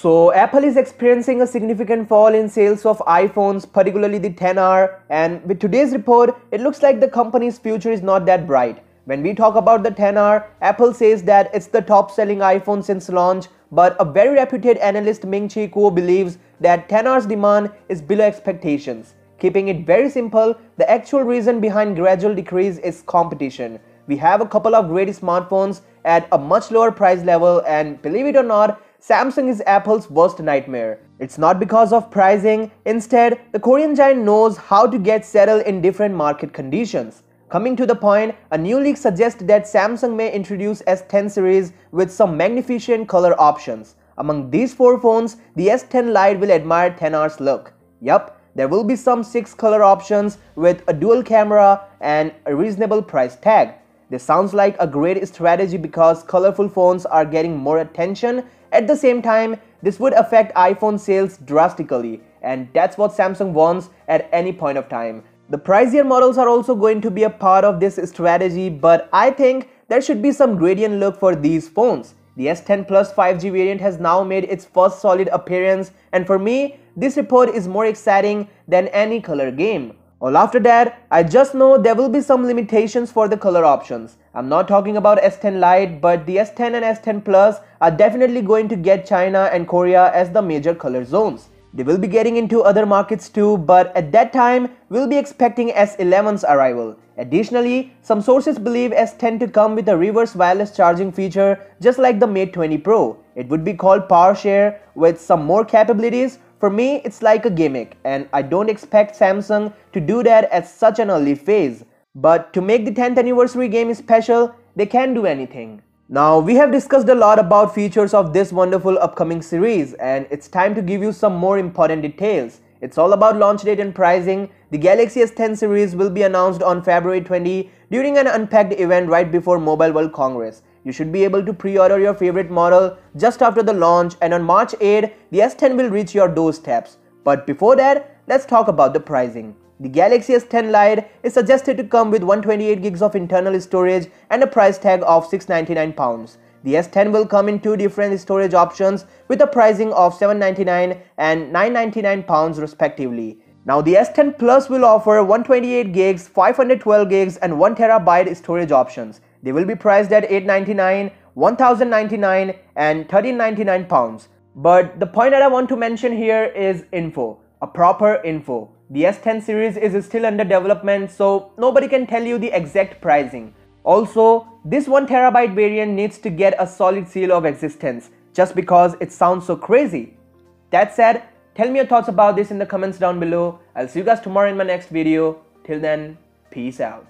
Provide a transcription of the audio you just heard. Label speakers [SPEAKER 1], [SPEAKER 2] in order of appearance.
[SPEAKER 1] So Apple is experiencing a significant fall in sales of iPhones, particularly the XR, and with today's report, it looks like the company's future is not that bright. When we talk about the XR, Apple says that it's the top-selling iPhone since launch, but a very reputed analyst Ming-Chi Kuo believes that XR's demand is below expectations. Keeping it very simple, the actual reason behind gradual decrease is competition. We have a couple of great smartphones at a much lower price level, and believe it or not, Samsung is Apple's worst nightmare. It's not because of pricing, instead, the Korean giant knows how to get settled in different market conditions. Coming to the point, a new leak suggests that Samsung may introduce S10 series with some magnificent color options. Among these four phones, the S10 Lite will admire XR's look. Yup, there will be some 6 color options with a dual camera and a reasonable price tag. This sounds like a great strategy because colorful phones are getting more attention. At the same time, this would affect iPhone sales drastically, and that's what Samsung wants at any point of time. The pricier models are also going to be a part of this strategy, but I think there should be some gradient look for these phones. The S10 Plus 5G variant has now made its first solid appearance, and for me, this report is more exciting than any color game. All after that, I just know there will be some limitations for the color options. I'm not talking about S10 Lite, but the S10 and S10 Plus are definitely going to get China and Korea as the major color zones. They will be getting into other markets too, but at that time, we'll be expecting S11's arrival. Additionally, some sources believe S10 to come with a reverse wireless charging feature just like the Mate 20 Pro. It would be called PowerShare with some more capabilities. For me, it's like a gimmick, and I don't expect Samsung to do that at such an early phase. But to make the 10th anniversary game special, they can do anything. Now, we have discussed a lot about features of this wonderful upcoming series, and it's time to give you some more important details. It's all about launch date and pricing. The Galaxy S10 series will be announced on February 20 during an unpacked event right before Mobile World Congress. You should be able to pre-order your favorite model just after the launch, and on March 8, the S10 will reach your doorsteps. But before that, let's talk about the pricing. The Galaxy S10 Lite is suggested to come with 128 gigs of internal storage and a price tag of £699. The S10 will come in two different storage options with a pricing of £799 and £999 respectively. Now the S10 Plus will offer 128 gigs, 512 gigs and 1TB storage options. They will be priced at $899, $1,099 and £1,399. But the point that I want to mention here is info, a proper info. The S10 series is still under development, so nobody can tell you the exact pricing. Also, this 1TB variant needs to get a solid seal of existence just because it sounds so crazy. That said, tell me your thoughts about this in the comments down below. I'll see you guys tomorrow in my next video. Till then, peace out.